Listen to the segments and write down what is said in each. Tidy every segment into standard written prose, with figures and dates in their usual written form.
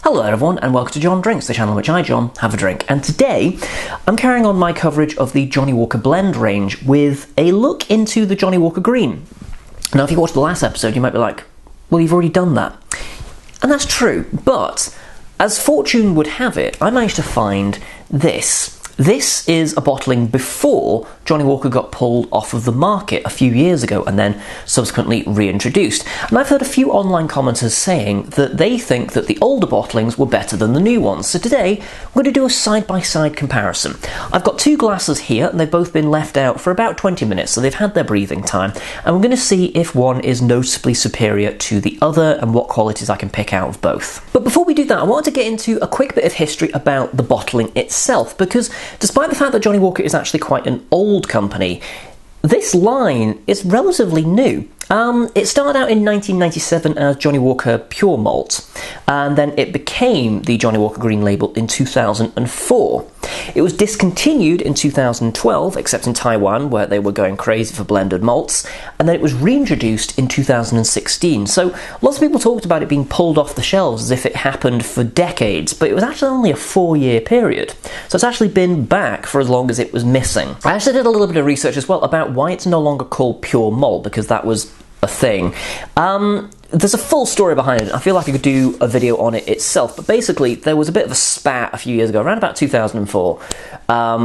Hello everyone and welcome to John Drinks, the channel in which I, John, have a drink. And today I'm carrying on my coverage of the Johnnie Walker blend range with a look into the Johnnie Walker Green. Now if you watched the last episode you might be like, well you've already done that. And that's true, but as fortune would have it, I managed to find this. This is a bottling before Johnnie Walker got pulled off of the market a few years ago and then subsequently reintroduced. And I've heard a few online commenters saying that they think that the older bottlings were better than the new ones. So today, we're going to do a side-by-side comparison. I've got two glasses here and they've both been left out for about 20 minutes, so they've had their breathing time. And we're going to see if one is noticeably superior to the other and what qualities I can pick out of both. But before we do that, I wanted to get into a quick bit of history about the bottling itself, because despite the fact that Johnnie Walker is actually quite an old company, this line is relatively new. It started out in 1997 as Johnnie Walker Pure Malt, and then it became the Johnnie Walker Green Label in 2004. It was discontinued in 2012, except in Taiwan, where they were going crazy for blended malts, and then it was reintroduced in 2016. So lots of people talked about it being pulled off the shelves as if it happened for decades, but it was actually only a 4-year period. So it's actually been back for as long as it was missing. I actually did a little bit of research as well about why it's no longer called Pure Malt, because that was a thing. There's a full story behind it. I feel like I could do a video on it itself, but basically there was a bit of a spat a few years ago, around about 2004,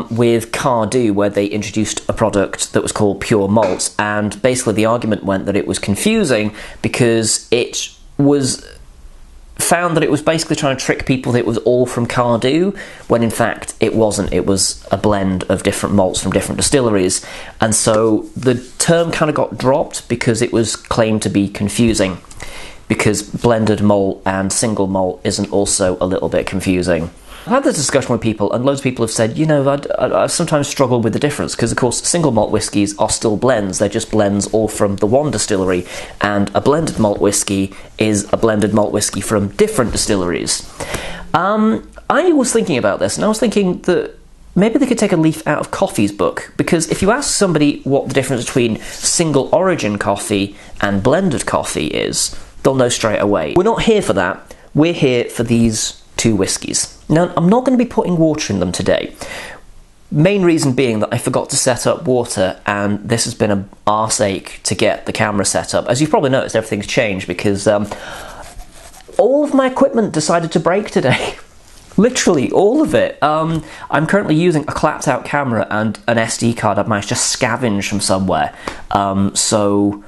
with Cardew, where they introduced a product that was called Pure Malt, and basically the argument went that it was confusing because it was found that it was basically trying to trick people that it was all from Cardew, when in fact it wasn't. It was a blend of different malts from different distilleries, and so the term kind of got dropped because it was claimed to be confusing, because blended malt and single malt isn't also a little bit confusing. I've had this discussion with people, and loads of people have said, you know, I sometimes struggle with the difference, because of course single malt whiskies are still blends, they're just blends all from the one distillery, and a blended malt whiskey is a blended malt whiskey from different distilleries. I was thinking about this, and I was thinking that maybe they could take a leaf out of coffee's book, because if you ask somebody what the difference between single origin coffee and blended coffee is, they'll know straight away. We're not here for that, we're here for these two whiskies. Now, I'm not going to be putting water in them today. Main reason being that I forgot to set up water, and this has been an arse ache to get the camera set up. As you've probably noticed, everything's changed because all of my equipment decided to break today. Literally, all of it. I'm currently using a clapped out camera and an SD card I've managed to scavenge from somewhere. So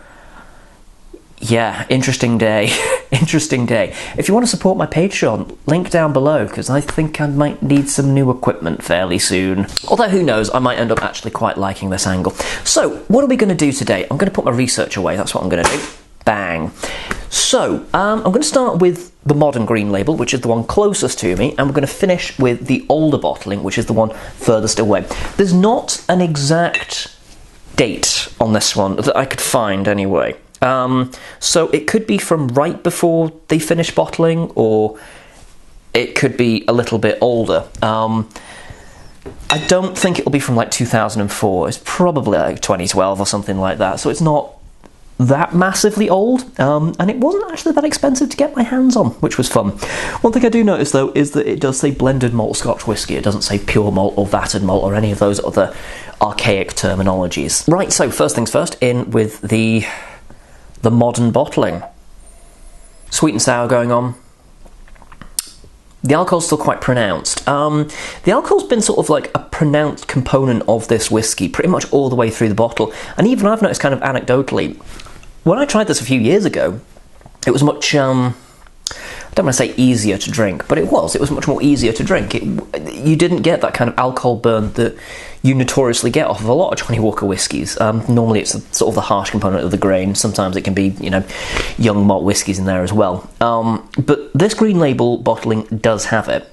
yeah, interesting day. Interesting day. If you want to support my Patreon, link down below, because I think I might need some new equipment fairly soon. Although who knows, I might end up actually quite liking this angle. So, what are we going to do today? I'm going to put my research away, that's what I'm going to do. Bang. So, I'm going to start with the modern green label, which is the one closest to me, and we're going to finish with the older bottling, which is the one furthest away. There's not an exact date on this one that I could find anyway. So it could be from right before they finish bottling, or it could be a little bit older. I don't think it'll be from like 2004. It's probably like 2012 or something like that. So it's not that massively old, and it wasn't actually that expensive to get my hands on, which was fun. One thing I do notice though is that it does say blended malt Scotch whisky. It doesn't say pure malt or vatted malt or any of those other archaic terminologies. Right, so first things first, in with the modern bottling. Sweet and sour going on. The alcohol's still quite pronounced. The alcohol's been sort of like a pronounced component of this whiskey pretty much all the way through the bottle. And even I've noticed kind of anecdotally, when I tried this a few years ago, it was much, I don't want to say easier to drink, but it was much more easier to drink. You didn't get that kind of alcohol burn that you notoriously get off of a lot of Johnnie Walker whiskies. Normally it's sort of the harsh component of the grain. Sometimes it can be, you know, young malt whiskies in there as well. But this green label bottling does have it,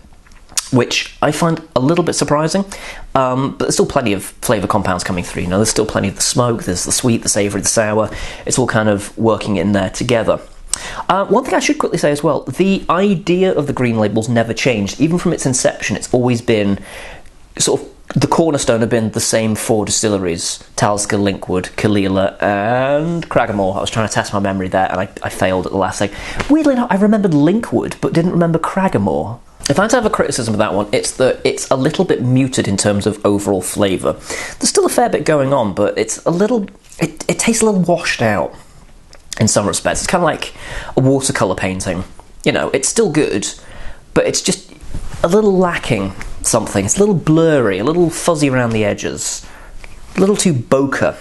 which I find a little bit surprising. But there's still plenty of flavour compounds coming through. You know, there's still plenty of the smoke, there's the sweet, the savoury, the sour. It's all kind of working in there together. One thing I should quickly say as well, the idea of the green label's never changed. Even from its inception, it's always been sort of the cornerstone have been the same 4 distilleries: Talisker, Linkwood, Kalila, and Cragganmore. I was trying to test my memory there, and I failed at the last second. Weirdly enough, I remembered Linkwood, but didn't remember Cragganmore. If I had to have a criticism of that one, it's that it's a little bit muted in terms of overall flavour. There's still a fair bit going on, but it's a little... It tastes a little washed out in some respects. It's kind of like a watercolour painting. You know, it's still good, but it's just a little lacking something. It's a little blurry, a little fuzzy around the edges, a little too bokeh.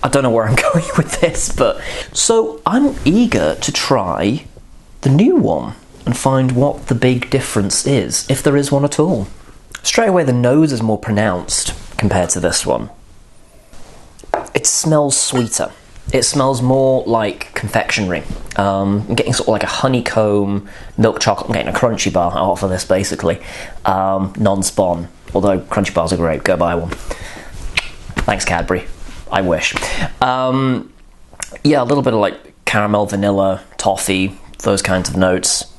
I don't know where I'm going with this, but... So I'm eager to try the new one and find what the big difference is, if there is one at all. Straight away, the nose is more pronounced compared to this one. It smells sweeter. It smells more like confectionery. I'm getting sort of like a honeycomb, milk chocolate. I'm getting a crunchy bar out of this, basically. Non-spawn. Although crunchy bars are great. Go buy one. Thanks, Cadbury. I wish. Yeah, a little bit of like caramel, vanilla, toffee, those kinds of notes.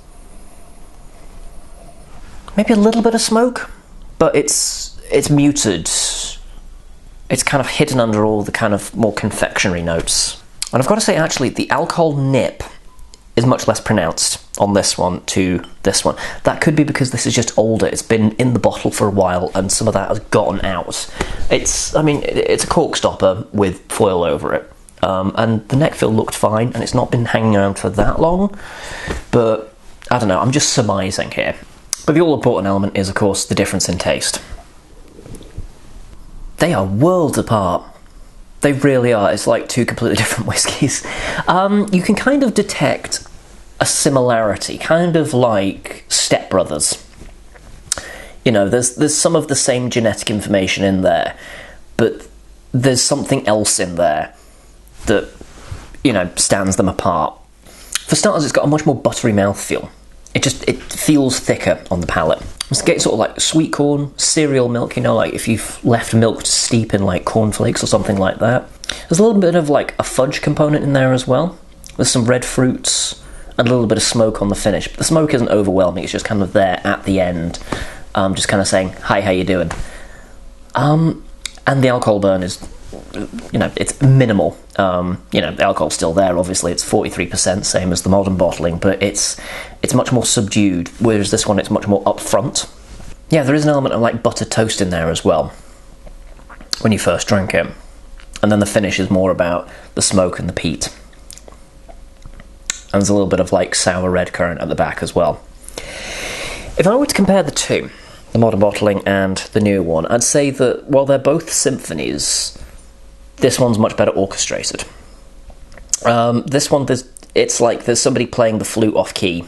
Maybe a little bit of smoke, but it's muted. It's kind of hidden under all the kind of more confectionery notes. And I've got to say, actually, the alcohol nip is much less pronounced on this one to this one. That could be because this is just older. It's been in the bottle for a while, and some of that has gotten out. It's a cork stopper with foil over it. And the neck fill looked fine, and it's not been hanging around for that long. But, I don't know, I'm just surmising here. But the all-important element is, of course, the difference in taste. They are worlds apart. They really are. It's like 2 completely different whiskies. You can kind of detect a similarity, kind of like stepbrothers. You know, there's some of the same genetic information in there, but there's something else in there that, you know, stands them apart. For starters, it's got a much more buttery mouthfeel. It feels thicker on the palate. It's getting sort of like sweet corn, cereal milk, you know, like if you've left milk to steep in like cornflakes or something like that. There's a little bit of like a fudge component in there as well. There's some red fruits and a little bit of smoke on the finish. But the smoke isn't overwhelming, it's just kind of there at the end. Just kind of saying, hi, how you doing? And the alcohol burn is, you know, it's minimal. You know, the alcohol's still there, obviously. It's 43%, same as the modern bottling, but it's much more subdued, whereas this one, it's much more upfront. Yeah, there is an element of, like, buttered toast in there as well, when you first drink it. And then the finish is more about the smoke and the peat. And there's a little bit of, like, sour red currant at the back as well. If I were to compare the two, the modern bottling and the newer one, I'd say that while they're both symphonies, this one's much better orchestrated. This one, it's like there's somebody playing the flute off key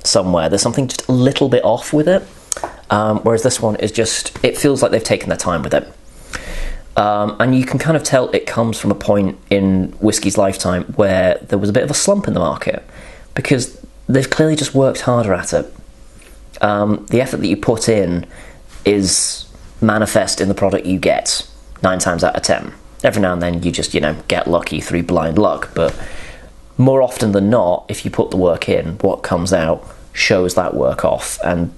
somewhere. There's something just a little bit off with it. Whereas this one is just, it feels like they've taken their time with it. And you can kind of tell it comes from a point in whiskey's lifetime where there was a bit of a slump in the market, because they've clearly just worked harder at it. The effort that you put in is manifest in the product you get 9 times out of 10. Every now and then you just, you know, get lucky through blind luck, but more often than not, if you put the work in, what comes out shows that work off. And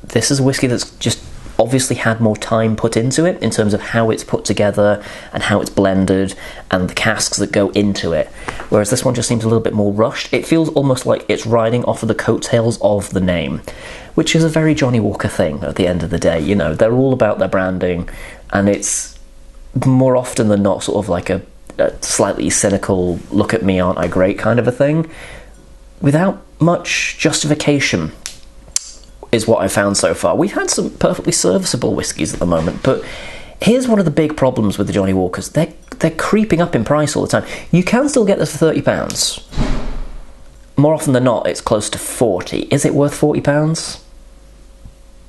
this is a whiskey that's just obviously had more time put into it in terms of how it's put together and how it's blended and the casks that go into it, whereas this one just seems a little bit more rushed. It feels almost like it's riding off of the coattails of the name, which is a very Johnnie Walker thing at the end of the day. You know, they're all about their branding, and it's more often than not sort of like a slightly cynical, look at me, aren't I great kind of a thing, without much justification, is what I've found so far. We've had some perfectly serviceable whiskies at the moment, but here's one of the big problems with the Johnnie Walkers. They're creeping up in price all the time. You can still get this for £30. More often than not, it's close to 40. Is it worth £40?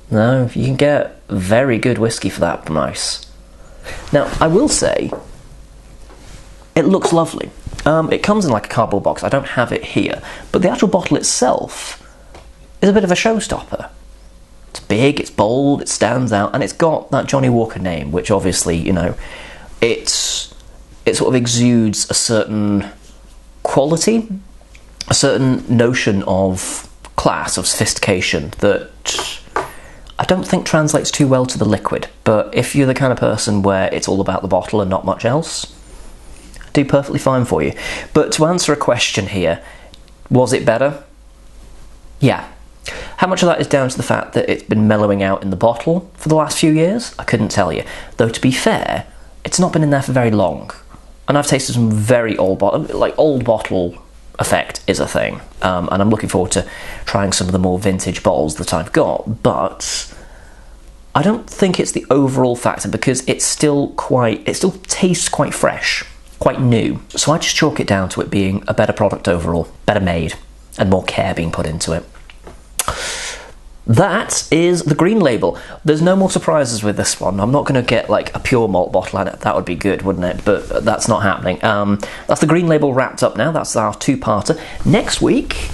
No, you can get very good whiskey for that price. Now, I will say, it looks lovely. It comes in like a cardboard box. I don't have it here, but the actual bottle itself is a bit of a showstopper. It's big, it's bold, it stands out, and it's got that Johnnie Walker name, which obviously, you know, it sort of exudes a certain quality, a certain notion of class, of sophistication that I don't think translates too well to the liquid, but if you're the kind of person where it's all about the bottle and not much else, do perfectly fine for you. But to answer a question here, was it better? Yeah. How much of that is down to the fact that it's been mellowing out in the bottle for the last few years? I couldn't tell you. Though to be fair, it's not been in there for very long. And I've tasted some very old bottle, like old bottle effect is a thing. And I'm looking forward to trying some of the more vintage bottles that I've got, but I don't think it's the overall factor because it still tastes quite fresh, quite new. So I just chalk it down to it being a better product overall, better made, and more care being put into it. That is the Green Label. There's no more surprises with this one. I'm not going to get like a pure malt bottle in it. That would be good, wouldn't it? But that's not happening. That's the Green Label wrapped up now. That's our two-parter. Next week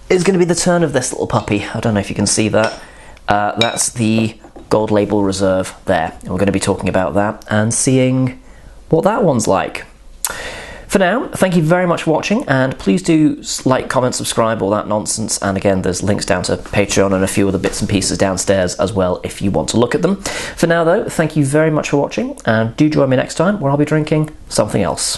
is going to be the turn of this little puppy. I don't know if you can see that. That's the Gold Label Reserve there. And we're going to be talking about that and seeing what that one's like. For now, thank you very much for watching, and please do like, comment, subscribe, all that nonsense. And again, there's links down to Patreon and a few other bits and pieces downstairs as well if you want to look at them. For now, though, thank you very much for watching, and do join me next time where I'll be drinking something else.